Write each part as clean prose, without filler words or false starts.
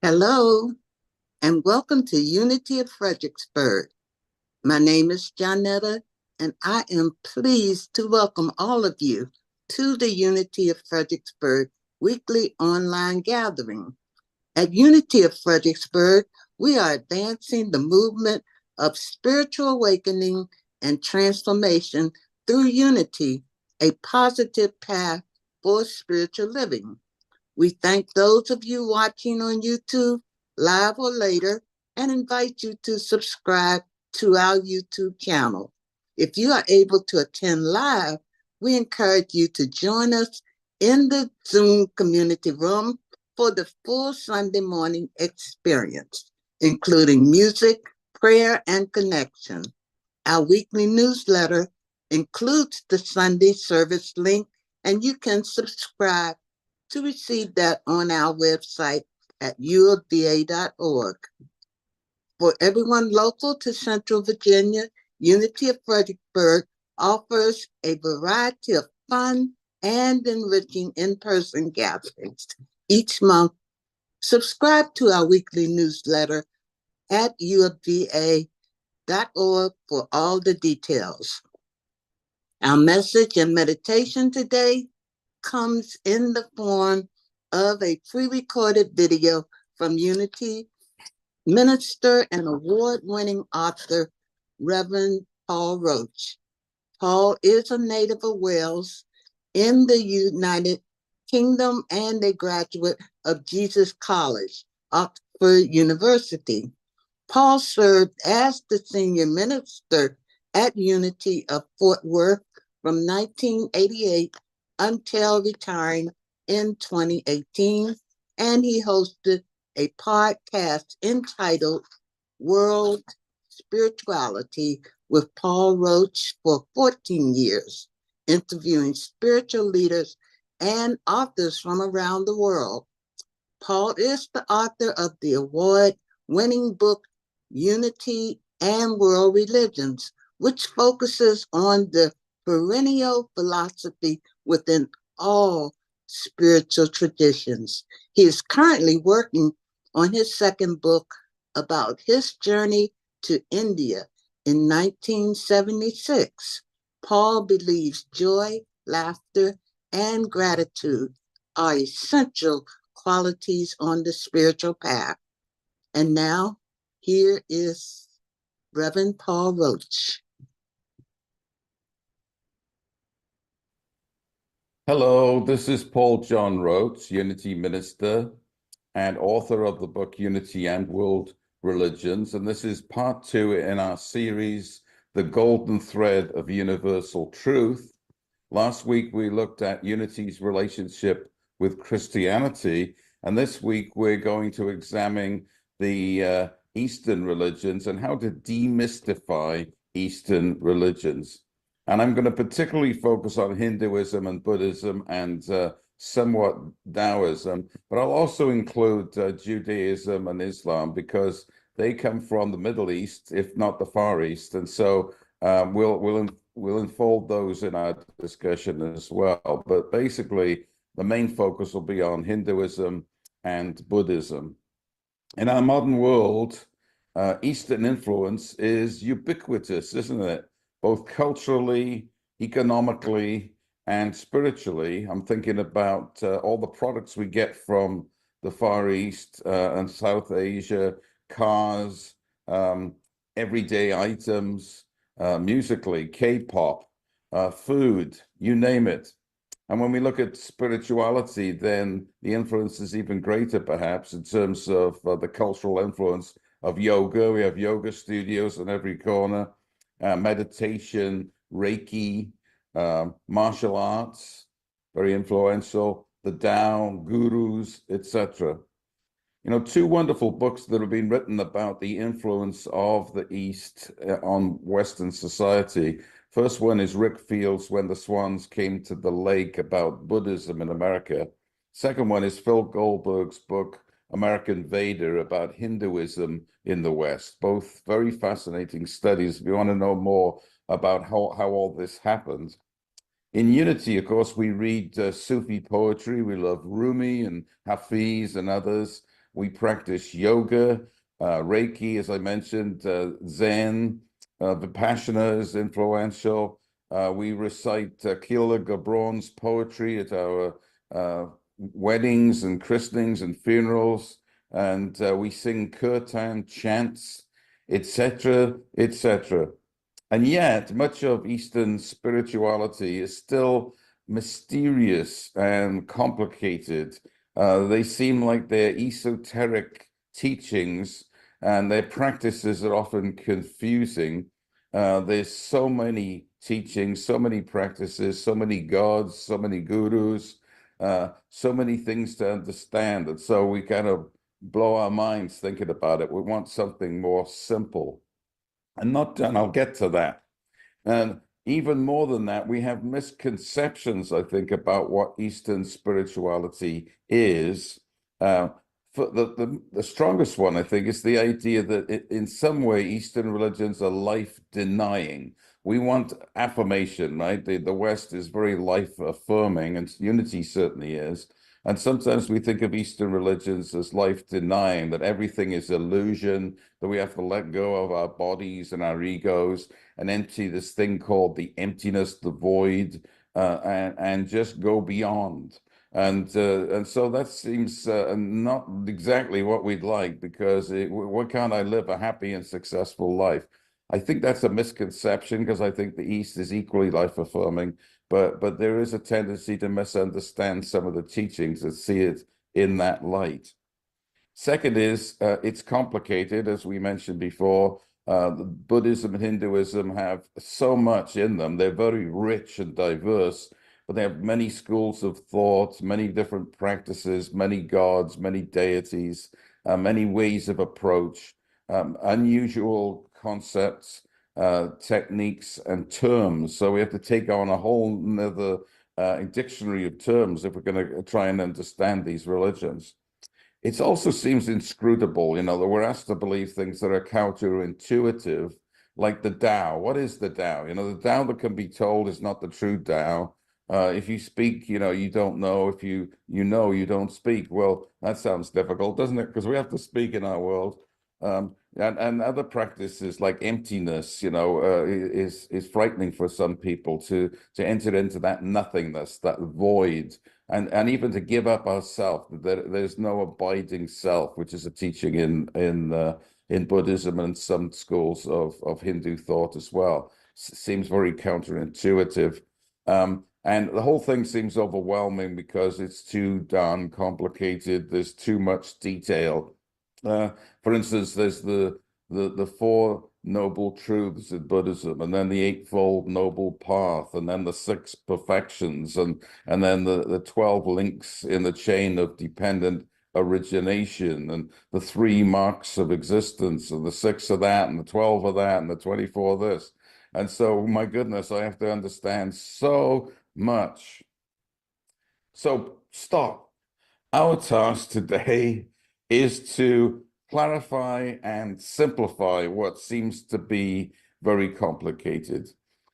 Hello, and welcome to Unity of Fredericksburg. My name is Janetta, and I am pleased to welcome all of you to the Unity of Fredericksburg weekly online gathering. At Unity of Fredericksburg, we are advancing the movement of spiritual awakening and transformation through unity, a positive path for spiritual living. We thank those of you watching on YouTube, live or later, and invite you to subscribe to our YouTube channel. If you are able to attend live, we encourage you to join us in the Zoom community room for the full Sunday morning experience, including music, prayer, and connection. Our weekly newsletter includes the Sunday service link, and you can subscribe to receive that on our website at uofva.org. For everyone local to Central Virginia, Unity of Fredericksburg offers a variety of fun and enriching in-person gatherings each month. Subscribe to our weekly newsletter at uofva.org for all the details. Our message and meditation today comes in the form of a pre-recorded video from Unity minister and award-winning author, Reverend Paul Roach. Paul is a native of Wales in the United Kingdom and a graduate of Jesus College, Oxford University. Paul served as the senior minister at Unity of Fort Worth from 1988 until retiring in 2018, and he hosted a podcast entitled World Spirituality with Paul Roach for 14 years, interviewing spiritual leaders and authors from around the world. Paul is the author of the award-winning book Unity and World Religions, which focuses on the perennial philosophy within all spiritual traditions. He is currently working on his second book about his journey to India in 1976. Paul believes joy, laughter, and gratitude are essential qualities on the spiritual path. And now, here is Reverend Paul Roach. Hello, this is Paul John Roach, Unity Minister and author of the book Unity and World Religions. And this is part 2 in our series, The Golden Thread of Universal Truth. Last week, we looked at Unity's relationship with Christianity. And this week, we're going to examine the Eastern religions and how to demystify Eastern religions. And I'm going to particularly focus on Hinduism and Buddhism and somewhat Taoism, but I'll also include Judaism and Islam because they come from the Middle East, if not the Far East. And so we'll unfold those in our discussion as well. But basically, the main focus will be on Hinduism and Buddhism. In our modern world, Eastern influence is ubiquitous, isn't it? Both culturally, economically, and spiritually. I'm thinking about all the products we get from the Far East and South Asia, cars, everyday items, musically, K-pop, food, you name it. And when we look at spirituality, then the influence is even greater, perhaps, in terms of the cultural influence of yoga. We have yoga studios in every corner, meditation, Reiki, martial arts, very influential, the Tao, gurus, etc. You know, 2 wonderful books that have been written about the influence of the East on Western society. First one is Rick Fields' When the Swans Came to the Lake, about Buddhism in America. Second one is Phil Goldberg's book, American Vader, about Hinduism in the West. Both very fascinating studies if you want to know more about how all this happened. In Unity, of course, we read Sufi poetry. We love Rumi and Hafiz and others. We practice yoga, Reiki, as I mentioned, Zen, Vipassana is influential. We recite Kierkegaard Gabron's poetry at our weddings and christenings and funerals, and we sing kirtan, chants, etc., etc. And yet, much of Eastern spirituality is still mysterious and complicated. They seem like they're esoteric teachings, and their practices are often confusing. There's so many teachings, so many practices, so many gods, so many gurus, so many things to understand. And so we kind of blow our minds thinking about it. We want something more simple. And I'll get to that. And even more than that, we have misconceptions, I think, about what Eastern spirituality is. Uh, for the strongest one, I think, is the idea that in some way Eastern religions are life denying. We want affirmation, right? The West is very life affirming, and unity certainly is. And sometimes we think of Eastern religions as life denying, that everything is illusion, that we have to let go of our bodies and our egos and empty this thing called the emptiness, the void, and just go beyond. And so that seems not exactly what we'd like, because why can't I live a happy and successful life? I think that's a misconception, because I think the East is equally life affirming, but there is a tendency to misunderstand some of the teachings and see it in that light. Second is it's complicated, as we mentioned before. Buddhism and Hinduism have so much in them. They're very rich and diverse, but they have many schools of thought, many different practices, many gods, many deities, many ways of approach, unusual concepts, techniques, and terms. So we have to take on a whole nother dictionary of terms if we're going to try and understand these religions. It also seems inscrutable, that we're asked to believe things that are counterintuitive, like the Tao. What is the Tao? The Tao that can be told is not the true Tao. If you speak, you don't know. If you know, you don't speak. Well, that sounds difficult, doesn't it? Because we have to speak in our world. And other practices like emptiness, is frightening for some people to enter into that nothingness, that void, and even to give up ourself. There's no abiding self, which is a teaching in Buddhism and some schools of Hindu thought as well. Seems very counterintuitive. And the whole thing seems overwhelming because it's too darn complicated. There's too much detail. For instance, there's the Four Noble Truths in Buddhism, and then the Eightfold Noble Path, and then the Six Perfections, and then the 12 links in the chain of dependent origination, and the three marks of existence, and the six of that, and the 12 of that, and the 24 of this. And so, my goodness, I have to understand so much. So stop. Our task today is to clarify and simplify what seems to be very complicated.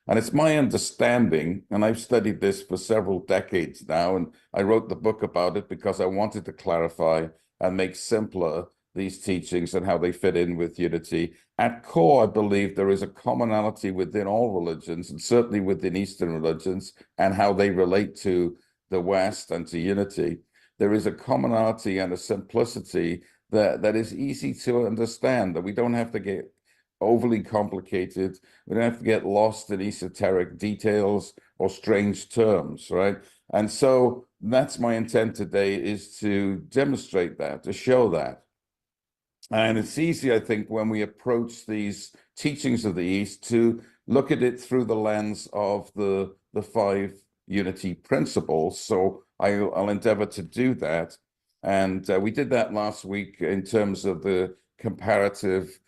And it's my understanding, and I've studied this for several decades now, and I wrote the book about it because I wanted to clarify and make simpler these teachings and how they fit in with unity. At core, I believe there is a commonality within all religions, and certainly within Eastern religions, and how they relate to the West and to unity. There is a commonality and a simplicity that is easy to understand, that we don't have to get overly complicated. We don't have to get lost in esoteric details or strange terms, right? And so that's my intent today, is to demonstrate that, to show that. And it's easy, I think, when we approach these teachings of the East to look at it through the lens of the five unity principles. So I'll endeavor to do that. And we did that last week in terms of the comparative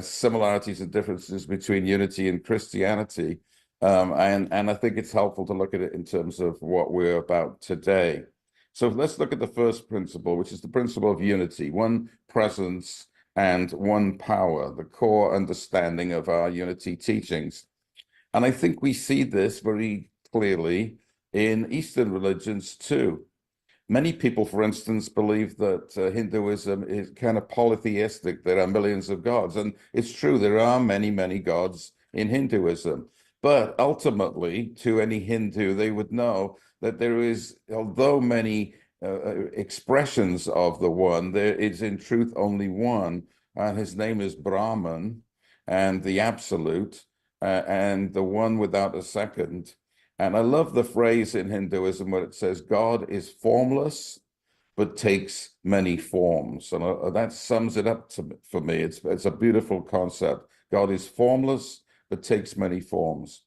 similarities and differences between unity and Christianity. And I think it's helpful to look at it in terms of what we're about today. So let's look at the first principle, which is the principle of unity, one presence and one power, the core understanding of our unity teachings. And I think we see this very clearly in Eastern religions too. Many people, for instance, believe that Hinduism is kind of polytheistic. There are millions of gods. And it's true, there are many, many gods in Hinduism. But ultimately, to any Hindu, they would know that there is, although many expressions of the one, there is in truth only one. And his name is Brahman, and the absolute, and the one without a second. And I love the phrase in Hinduism where it says, God is formless, but takes many forms. And that sums it up for me. It's a beautiful concept. God is formless, but takes many forms.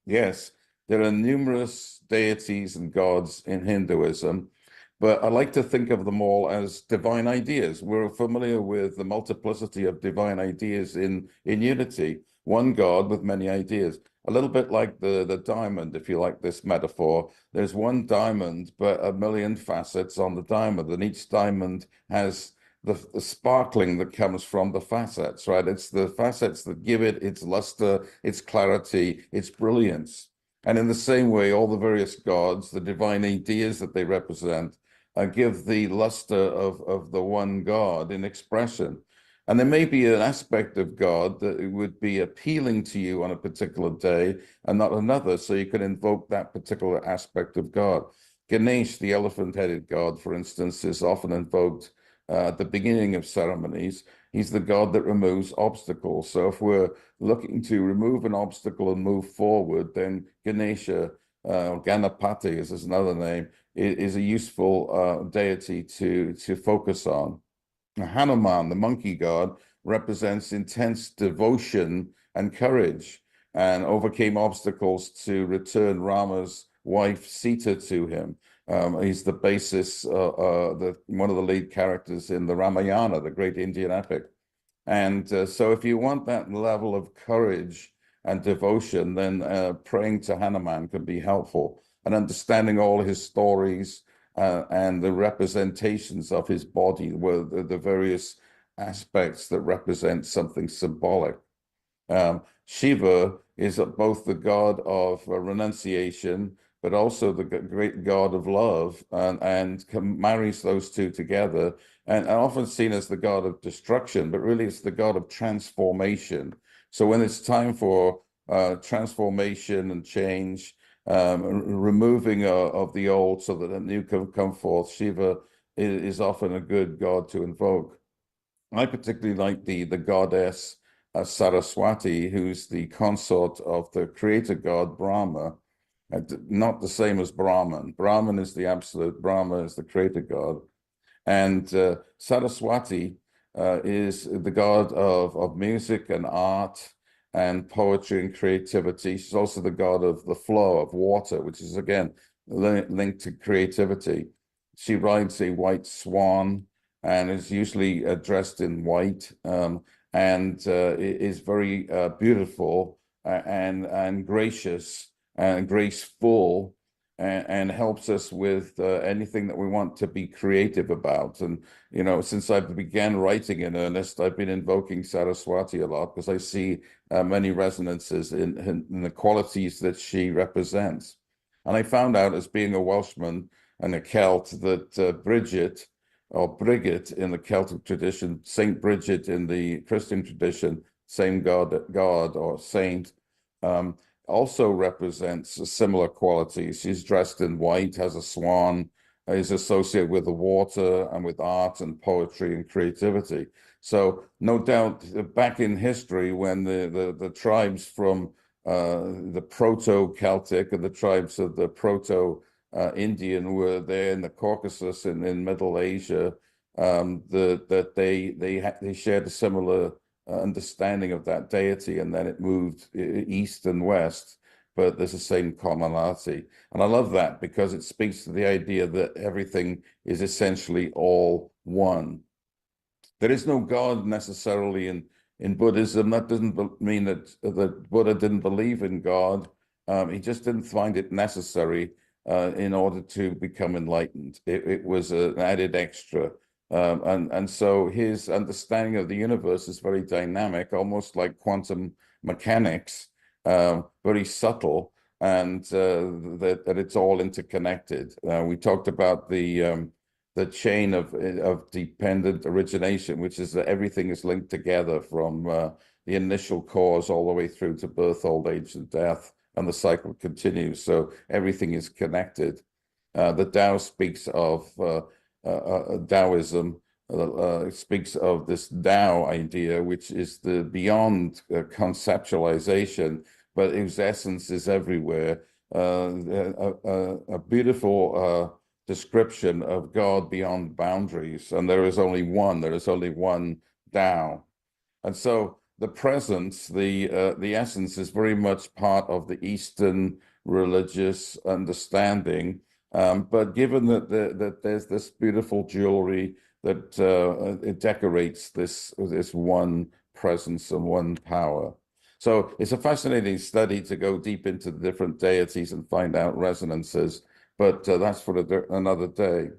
Yes, there are numerous deities and gods in Hinduism, but I like to think of them all as divine ideas. We're familiar with the multiplicity of divine ideas in unity, one God with many ideas. A little bit like the diamond, if you like this metaphor. There's one diamond, but a million facets on the diamond, and each diamond has the sparkling that comes from the facets, right? It's the facets that give it its luster, its clarity, its brilliance. And in the same way, all the various gods, the divine ideas that they represent, give the luster of the one God in expression. And there may be an aspect of God that would be appealing to you on a particular day and not another, so you can invoke that particular aspect of God. Ganesh, the elephant-headed god, for instance, is often invoked at the beginning of ceremonies. He's the god that removes obstacles. So if we're looking to remove an obstacle and move forward, then Ganesha, Ganapati is another name, is a useful deity to focus on. Hanuman, the monkey god, represents intense devotion and courage and overcame obstacles to return Rama's wife Sita to him. He's the basis, one of the lead characters in the Ramayana, the great Indian epic. And so if you want that level of courage and devotion, then praying to Hanuman can be helpful, and understanding all his stories and the representations of his body, were the various aspects that represent something symbolic. Shiva is both the god of renunciation, but also the great god of love, and marries those two together, and often seen as the god of destruction, but really it's the god of transformation. So when it's time for transformation and change, removing of the old so that a new can come forth, Shiva is often a good god to invoke. I particularly like the goddess Saraswati, who's the consort of the creator god Brahma, not the same as Brahman. Brahman is the absolute, Brahma is the creator god. And Saraswati is the god of music and art and poetry and creativity. She's also the god of the flow of water, which is, again, linked to creativity. She rides a white swan and is usually dressed in white, and is very beautiful and gracious and graceful, and helps us with anything that we want to be creative about. And, you know, since I began writing in earnest, I've been invoking Saraswati a lot because I see many resonances in the qualities that she represents. And I found out, as being a Welshman and a Celt, that Bridget, or Brigid in the Celtic tradition, Saint Bridget in the Christian tradition, same god or saint, also represents similar qualities. She's dressed in white, has a swan, is associated with the water and with art and poetry and creativity. So no doubt, back in history, when the tribes from the Proto-Celtic and the tribes of the Proto-Indian were there in the Caucasus and in Middle Asia, that they shared a similar understanding of that deity, and then it moved east and west, but there's the same commonality. And I love that because it speaks to the idea that everything is essentially all one. There is no God necessarily in Buddhism. That doesn't mean that Buddha didn't believe in God. He just didn't find it necessary in order to become enlightened. It was an added extra. And so his understanding of the universe is very dynamic, almost like quantum mechanics, very subtle, and that it's all interconnected. We talked about the chain of dependent origination, which is that everything is linked together from the initial cause all the way through to birth, old age, and death, and the cycle continues. So everything is connected. The Tao speaks of Taoism. Speaks of this Tao idea, which is the beyond conceptualization, but whose essence is everywhere. A beautiful description of God beyond boundaries, and there is only one. There is only one Tao. And so the presence, the essence, is very much part of the Eastern religious understanding. But given that there's this beautiful jewelry that it decorates this one presence and one power. So it's a fascinating study to go deep into the different deities and find out resonances, but that's for another day.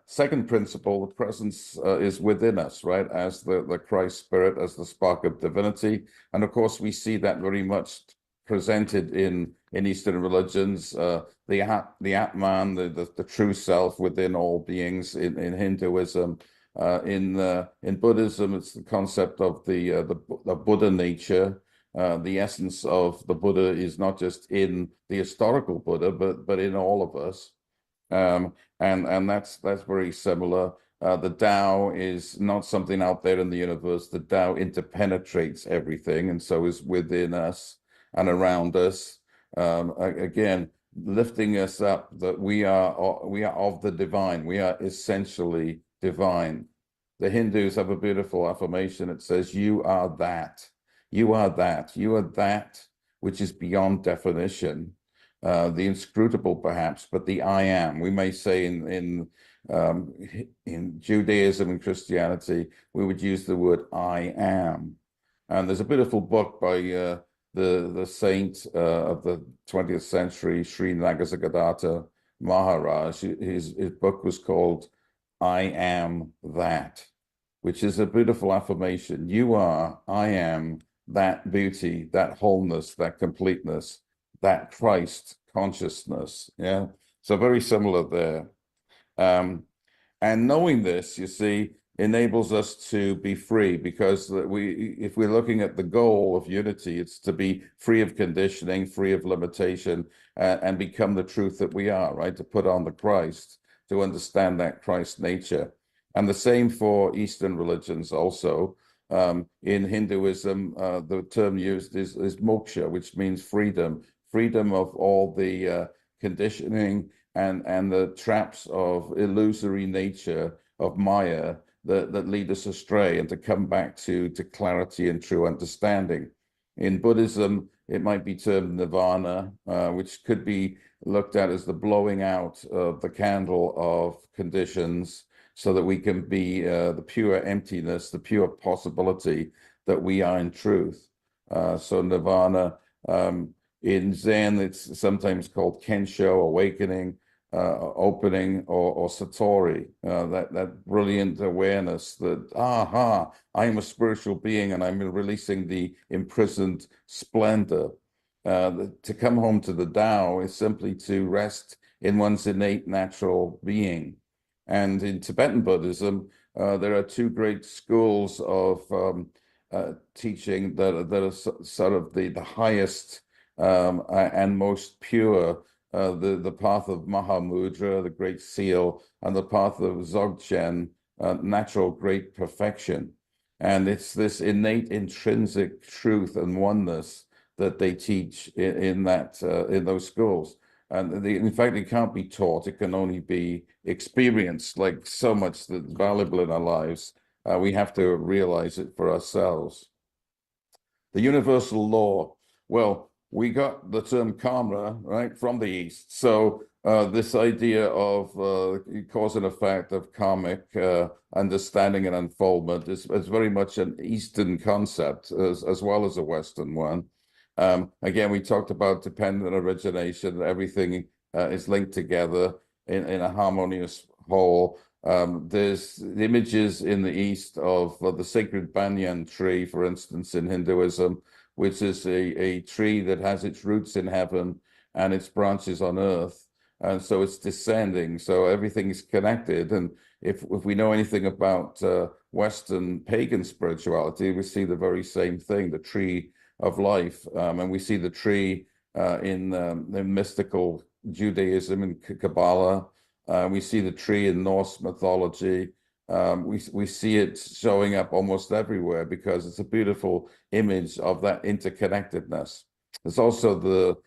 Second principle, the presence is within us, right? As the Christ spirit, as the spark of divinity. And of course, we see that very much presented in Eastern religions, the Atman, the true self within all beings in Hinduism. In Buddhism, it's the concept of the Buddha nature. The essence of the Buddha is not just in the historical Buddha, but in all of us. And that's very similar. The Tao is not something out there in the universe. The Tao interpenetrates everything, and so is within us and around us. Again, lifting us up, that we are of the divine. We are essentially divine. The Hindus have a beautiful affirmation. It says, "You are that. You are that. You are that which is beyond definition." The inscrutable, perhaps, but the I am. We may say in Judaism and Christianity, we would use the word I am. And there's a beautiful book by the saint of the 20th century, Sri Nagasagadatta Maharaj. His book was called I Am That, which is a beautiful affirmation. You are, I am, that beauty, that wholeness, that completeness, that Christ consciousness. Yeah. So very similar there. And knowing this, you see, enables us to be free, because if we're looking at the goal of unity, it's to be free of conditioning, free of limitation, and become the truth that we are, right? To put on the Christ, to understand that Christ nature. And the same for Eastern religions also. In Hinduism, the term used is moksha, which means freedom of all the conditioning and the traps of illusory nature of Maya that lead us astray, and to come back to clarity and true understanding. In Buddhism, it might be termed nirvana, which could be looked at as the blowing out of the candle of conditions, so that we can be the pure emptiness, the pure possibility that we are in truth. So nirvana, in Zen, it's sometimes called Kensho, awakening, opening, or Satori, that brilliant awareness that, aha, I am a spiritual being and I'm releasing the imprisoned splendor. To come home to the Tao is simply to rest in one's innate natural being. And in Tibetan Buddhism, there are two great schools of teaching that are sort of the highest and most pure, the path of Mahamudra, the Great Seal, and the path of Dzogchen, natural great perfection. And it's this innate intrinsic truth and oneness that they teach in those schools. And in fact, it can't be taught. It can only be experienced, like so much that's valuable in our lives. We have to realize it for ourselves. The universal law. Well, we got the term karma, right, from the East. So this idea of cause and effect, of karmic understanding and unfoldment is very much an Eastern concept as well as a Western one. Again, we talked about dependent origination. Everything is linked together in a harmonious whole. There's images in the East of the sacred banyan tree, for instance, in Hinduism, which is a tree that has its roots in heaven and its branches on earth. And so it's descending. So everything is connected. And if we know anything about Western pagan spirituality, we see the very same thing, the tree of life. And we see the tree in mystical Judaism and Kabbalah. We see the tree in Norse mythology. We see it showing up almost everywhere because it's a beautiful image of that interconnectedness. There's also the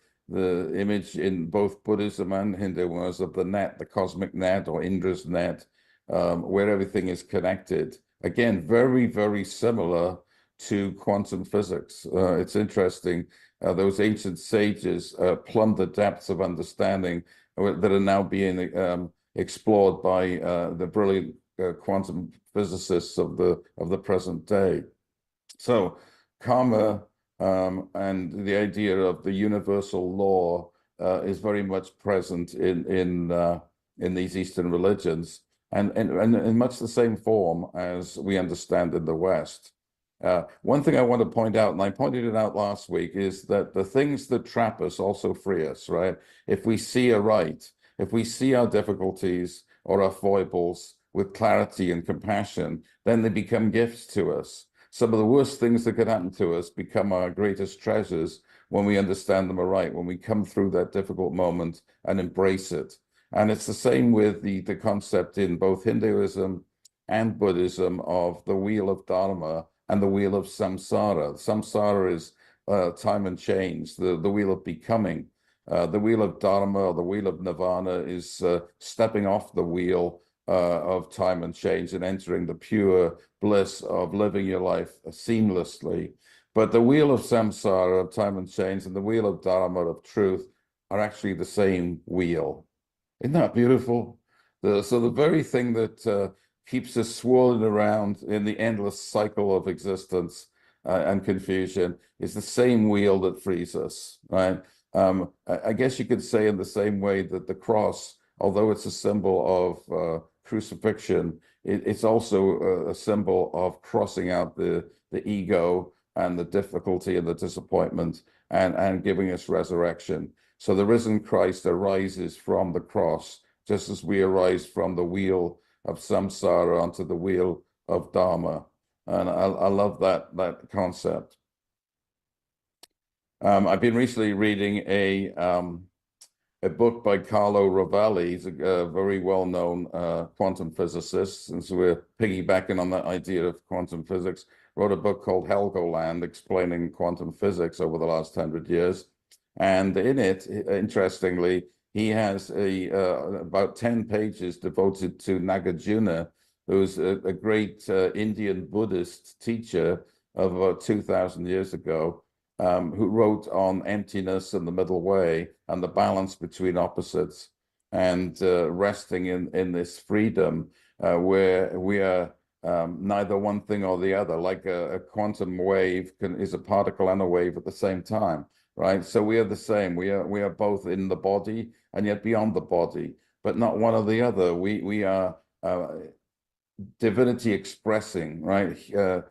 image in both Buddhism and Hinduism of the net, the cosmic net or Indra's net, where everything is connected. Again, very, very similar to quantum physics. It's interesting. Those ancient sages plumbed the depths of understanding that are now being explored by the brilliant quantum physicists of the present day. So karma and the idea of the universal law is very much present in these Eastern religions, and in much the same form as we understand in the West. One thing I want to point out, and I pointed it out last week, is that the things that trap us also free us, right? If we see aright, if we see our difficulties or our foibles with clarity and compassion, then they become gifts to us. Some of the worst things that could happen to us become our greatest treasures when we understand them aright, when we come through that difficult moment and embrace it. And it's the same with the concept in both Hinduism and Buddhism of the wheel of Dharma and the wheel of samsara. Samsara is time and change, the wheel of becoming. The wheel of Dharma or the wheel of Nirvana is stepping off the wheel of time and change and entering the pure bliss of living your life seamlessly. But the wheel of samsara, of time and change, and the wheel of Dharma, of truth, are actually the same wheel. Isn't that beautiful? So the very thing that keeps us swirling around in the endless cycle of existence and confusion is the same wheel that frees us, right? I guess you could say in the same way that the cross, although it's a symbol of crucifixion, it's also a symbol of crossing out the ego and the difficulty and the disappointment and giving us resurrection. So the risen Christ arises from the cross, just as we arise from the wheel of samsara onto the wheel of Dharma. And I love that concept. I've been recently reading a book by Carlo Rovelli. He's a very well-known quantum physicist, since we're piggybacking on that idea of quantum physics. Wrote a book called Helgoland, explaining quantum physics over the last 100 years. And in it, interestingly, he has about 10 pages devoted to Nagarjuna, who's a great Indian Buddhist teacher of about 2,000 years ago, who wrote on emptiness and the middle way and the balance between opposites, and resting in this freedom where we are neither one thing or the other, like a quantum wave is a particle and a wave at the same time, right? So we are the same. We are both in the body and yet beyond the body, but not one or the other. We are divinity expressing, right?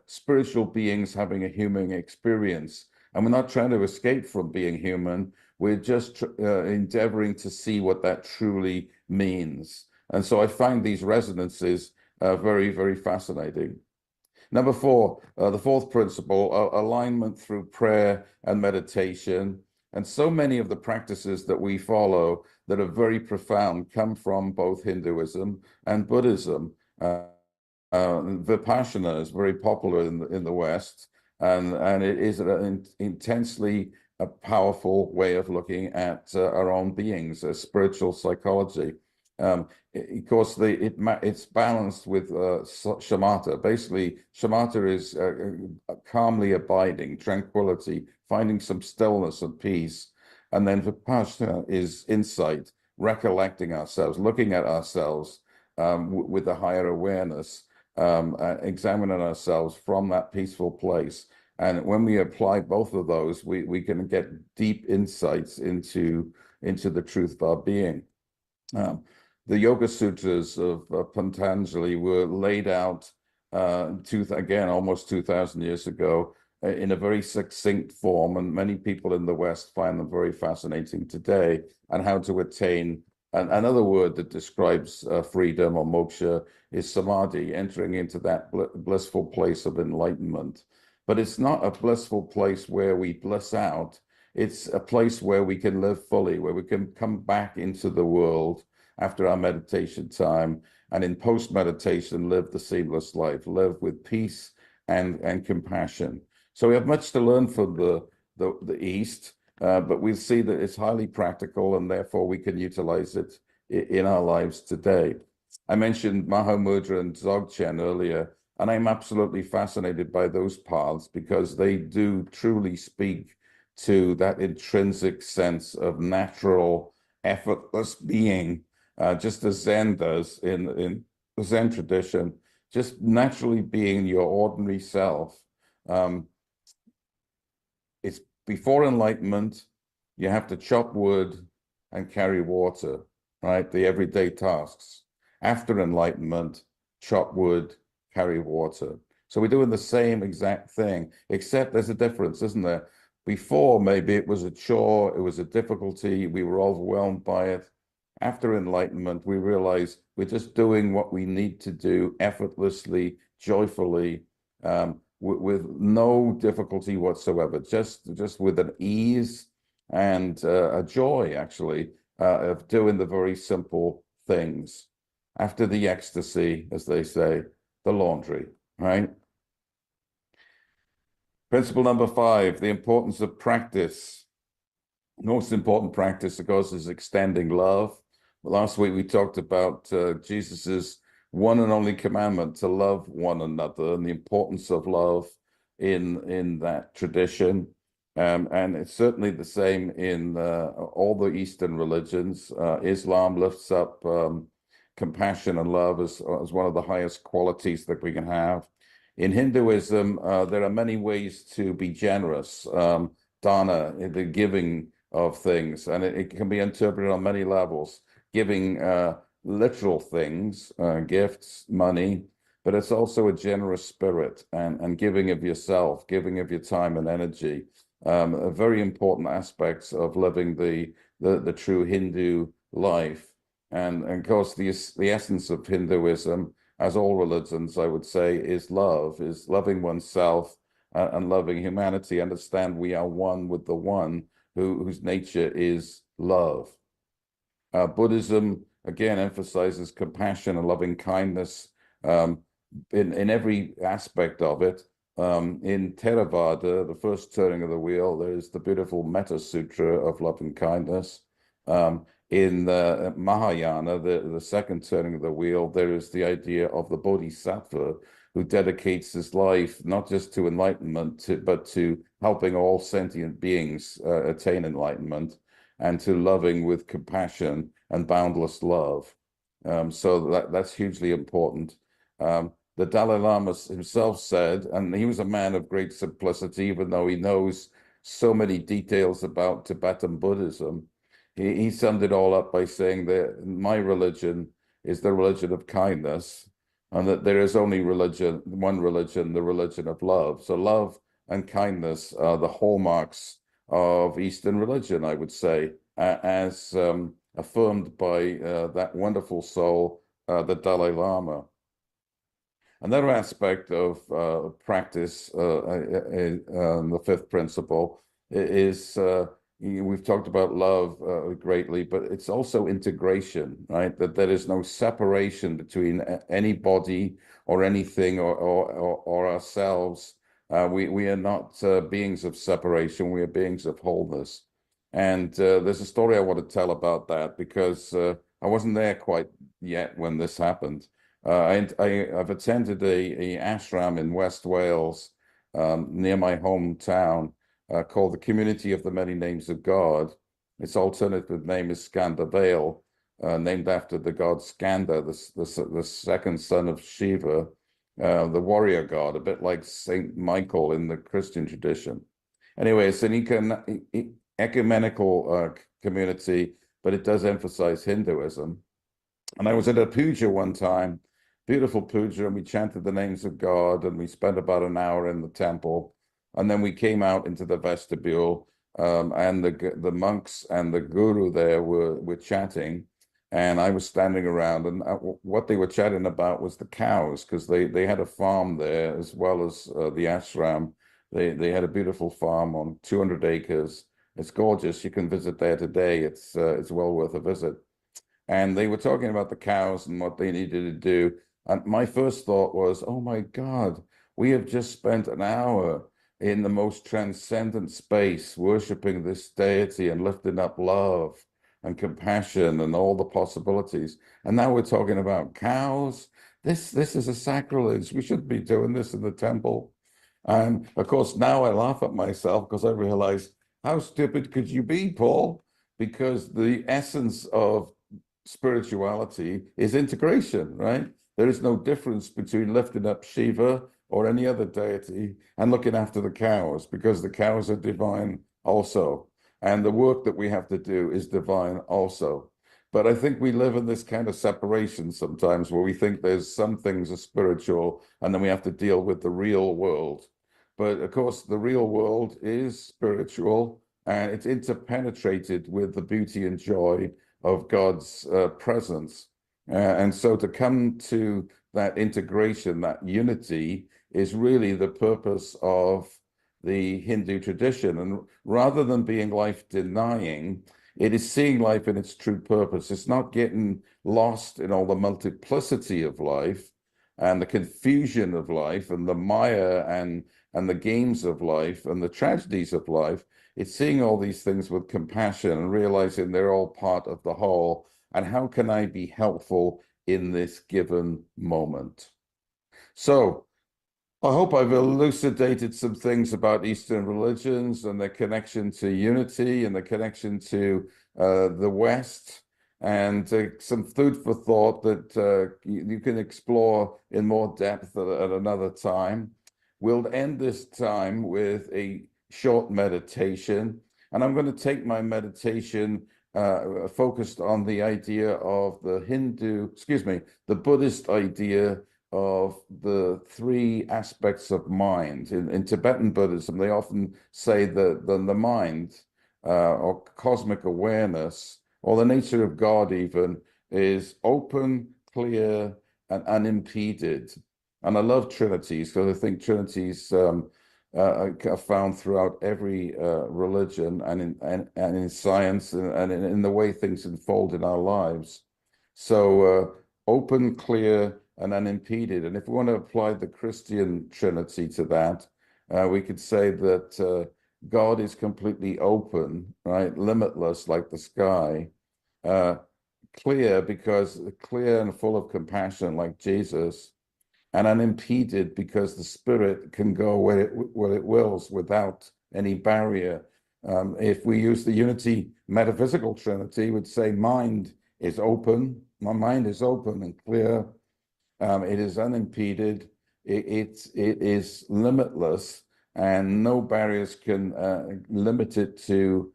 Spiritual beings having a human experience. And we're not trying to escape from being human. We're just endeavoring to see what that truly means. And so I find these resonances very, very fascinating. Number 4, the fourth principle, alignment through prayer and meditation. And so many of the practices that we follow that are very profound come from both Hinduism and Buddhism. Vipassana is very popular in the West, and it is an intensely a powerful way of looking at our own beings, spiritual psychology. Of course, it's balanced with shamatha. Basically, shamatha is calmly abiding, tranquility, finding some stillness and peace. And then vipassana is insight, recollecting ourselves, looking at ourselves with a higher awareness, examining ourselves from that peaceful place. And when we apply both of those, we can get deep insights into the truth of our being. The Yoga Sutras of Patanjali were laid out, again, almost 2,000 years ago, in a very succinct form, and many people in the West find them very fascinating today, and how to attain. Another word that describes freedom or moksha is samadhi, entering into that blissful place of enlightenment. But it's not a blissful place where we bliss out. It's a place where we can live fully, where we can come back into the world after our meditation time, and in post-meditation, live the seamless life, live with peace and compassion. So we have much to learn from the East, but we see that it's highly practical, and therefore we can utilize it in our lives today. I mentioned Mahamudra and Dzogchen earlier, and I'm absolutely fascinated by those paths because they do truly speak to that intrinsic sense of natural, effortless being, just as Zen does in the Zen tradition, just naturally being your ordinary self. It's before enlightenment, you have to chop wood and carry water, right? The everyday tasks. After enlightenment, chop wood, carry water. So we're doing the same exact thing, except there's a difference, isn't there? Before, maybe it was a chore, it was a difficulty, we were overwhelmed by it. After enlightenment, we realize we're just doing what we need to do effortlessly, joyfully, with no difficulty whatsoever, just with an ease and a joy, actually, of doing the very simple things. After the ecstasy, as they say, the laundry, right? Principle number 5, the importance of practice. Most important practice, of course, is extending love. Last week we talked about Jesus's one and only commandment to love one another and the importance of love in that tradition. And it's certainly the same in all the Eastern religions. Islam lifts up compassion and love as one of the highest qualities that we can have. In Hinduism, there are many ways to be generous. Dana, the giving of things, and it can be interpreted on many levels. Giving literal things, gifts, money, but it's also a generous spirit and giving of yourself, giving of your time and energy. Very important aspects of living the true Hindu life. And of course, the essence of Hinduism, as all religions, I would say, is love, is loving oneself and loving humanity. Understand we are one with the one whose nature is love. Buddhism, again, emphasizes compassion and loving kindness in every aspect of it. In Theravada, the first turning of the wheel, there's the beautiful Metta Sutra of love and kindness. In the Mahayana, the second turning of the wheel, there is the idea of the Bodhisattva, who dedicates his life not just to enlightenment, but to helping all sentient beings attain enlightenment, and to loving with compassion and boundless love. So that's hugely important. The Dalai Lama himself said, and he was a man of great simplicity, even though he knows so many details about Tibetan Buddhism, he summed it all up by saying that my religion is the religion of kindness, and that there is only one religion, the religion of love. So love and kindness are the hallmarks of Eastern religion, I would say, as affirmed by that wonderful soul, the Dalai Lama. Another aspect of practice, the fifth principle, is we've talked about love greatly, but it's also integration, right? That there is no separation between anybody or anything or ourselves. We are not beings of separation. We are beings of wholeness. And there's a story I want to tell about that because I wasn't there quite yet when this happened. I've attended a ashram in West Wales near my hometown called the Community of the Many Names of God. Its alternative name is Skanda Vale, named after the god Skanda, the second son of Shiva, the warrior god, a bit like Saint Michael in the Christian tradition. Anyway, it's an ecumenical community, but it does emphasize Hinduism. And I was at a puja one time, beautiful puja, and we chanted the names of God, and we spent about an hour in the temple. And then we came out into the vestibule, and the monks and the guru there were chatting, and I was standing around, and what they were chatting about was the cows, because they had a farm there as well as the ashram. They had a beautiful farm on 200 acres. It's gorgeous. You can visit there today. It's well worth a visit. And they were talking about the cows and what they needed to do. And my first thought was, oh my God, we have just spent an hour in the most transcendent space, worshiping this deity and lifting up love and compassion and all the possibilities. And now we're talking about cows. This is a sacrilege. We shouldn't be doing this in the temple. And of course, now I laugh at myself because I realize, how stupid could you be, Paul? Because the essence of spirituality is integration, right? There is no difference between lifting up Shiva or any other deity and looking after the cows, because the cows are divine also. And the work that we have to do is divine also. But I think we live in this kind of separation sometimes, where we think there's some things are spiritual and then we have to deal with the real world. But of course, the real world is spiritual, and it's interpenetrated with the beauty and joy of God's presence. And so to come to that integration, that unity, is really the purpose of the Hindu tradition. And rather than being life denying, it is seeing life in its true purpose. It's not getting lost in all the multiplicity of life and the confusion of life and the maya and the games of life and the tragedies of life. It's seeing all these things with compassion and realizing they're all part of the whole. And how can I be helpful in this given moment? So I hope I've elucidated some things about Eastern religions and their connection to unity and the connection to the West, and some food for thought that you can explore in more depth at another time. We'll end this time with a short meditation, and I'm going to take my meditation focused on the idea of the Buddhist idea of the three aspects of mind. In Tibetan Buddhism, they often say that the mind or cosmic awareness, or the nature of God even, is open, clear, and unimpeded. And I love trinities, because I think trinities are found throughout every religion and in science and in the way things unfold in our lives. So open, clear, and unimpeded. And if we want to apply the Christian Trinity to that, we could say that God is completely open, right? Limitless, like the sky. Clear, because clear and full of compassion, like Jesus. And unimpeded, because the spirit can go where it wills without any barrier. If we use the unity metaphysical trinity, we'd say mind is open. My mind is open and clear. It is unimpeded. It is limitless, and no barriers can limit it to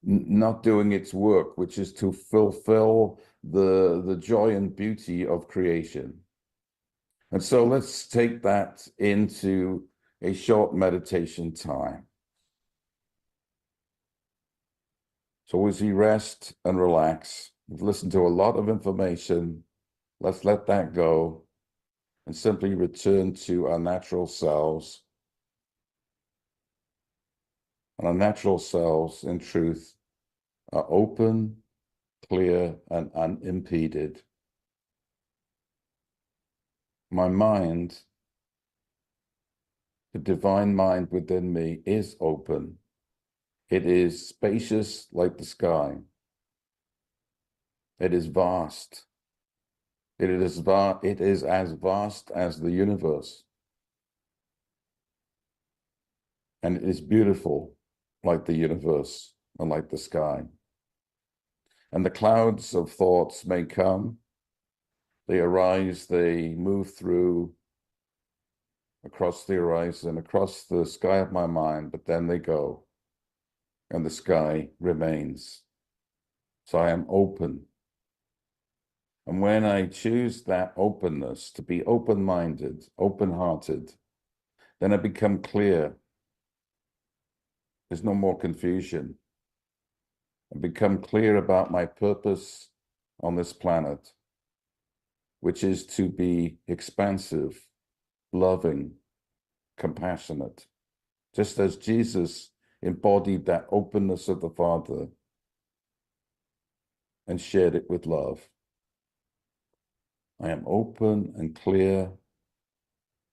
not doing its work, which is to fulfill the joy and beauty of creation. And so let's take that into a short meditation time. So as you rest and relax, we've listened to a lot of information. Let's let that go and simply return to our natural selves. And our natural selves, in truth, are open, clear, and unimpeded. My mind, the divine mind within me, is open. It is spacious like the sky. It is vast. It is as vast as the universe. And it is beautiful like the universe and like the sky. And the clouds of thoughts may come. They arise, they move through, across the horizon, across the sky of my mind, but then they go, and the sky remains. So I am open. And when I choose that openness, to be open-minded, open-hearted, then I become clear There's no more confusion. And become clear about my purpose on this planet, which is to be expansive, loving, compassionate, just as Jesus embodied that openness of the Father and shared it with love. I am open and clear.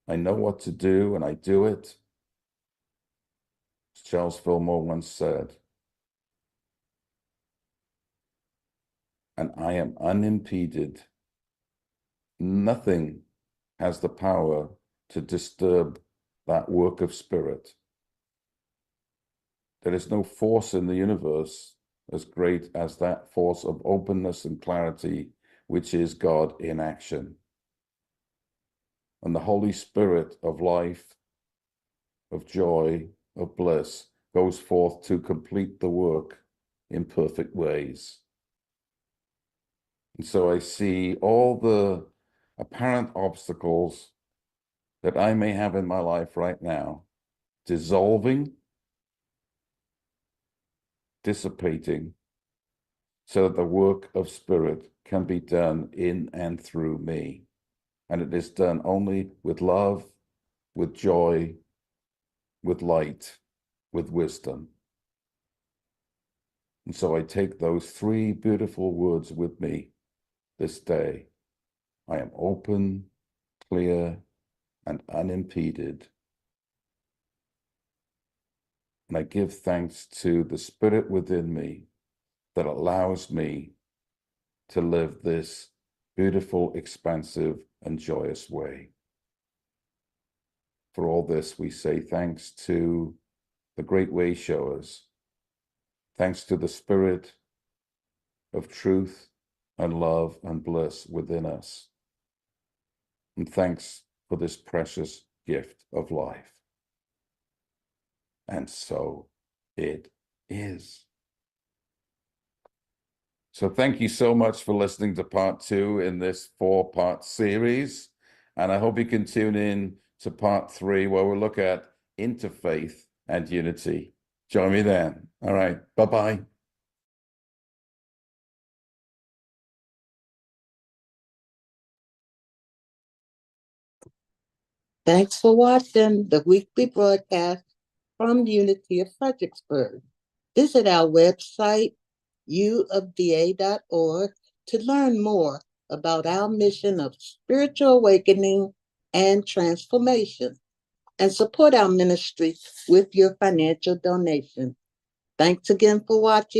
I know what to do and I do it. As Charles Fillmore once said, and I am unimpeded. Nothing has the power to disturb that work of spirit. There is no force in the universe as great as that force of openness and clarity, which is God in action. And the Holy Spirit of life, of joy, of bliss, goes forth to complete the work in perfect ways. And so I see all the apparent obstacles that I may have in my life right now dissolving, dissipating, so that the work of spirit can be done in and through me. And it is done only with love, with joy, with light, with wisdom. And so I take those three beautiful words with me this day. I am open, clear, and unimpeded. And I give thanks to the Spirit within me that allows me to live this beautiful, expansive, and joyous way. For all this, we say thanks to the great way showers, thanks to the Spirit of truth and love and bliss within us, and thanks for this precious gift of life. And so it is. So thank you so much for listening to part 2 in this 4-part series. And I hope you can tune in to part 3, where we'll look at interfaith and unity. Join me then. All right. Bye-bye. Thanks for watching the weekly broadcast from Unity of Fredericksburg. Visit our website, uofda.org, to learn more about our mission of spiritual awakening and transformation, and support our ministry with your financial donation. Thanks again for watching.